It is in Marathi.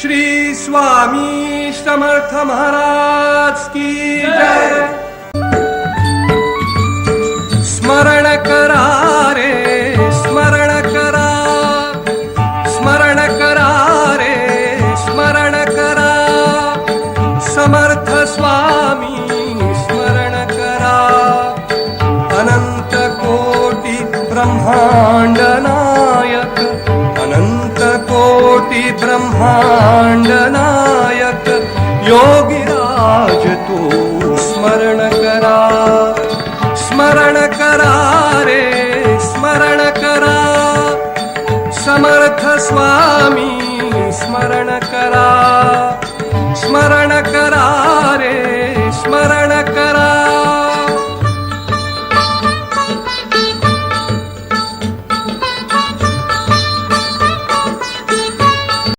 श्री स्वामी समर्थ महाराज की जय। स्मरण करा रे स्मरण करा, स्मरण करा रे स्मरण करा, समर्थ स्वामी स्मरण करा। अनंत कोटी ब्रह्मांड नायक, अनंत कोटी ब्रह्मांड नायक योगीराज तू स्मरण करा। स्मरण करा रे स्मरण करा, समर्थ स्वामी स्मरण करा, स्मरण करा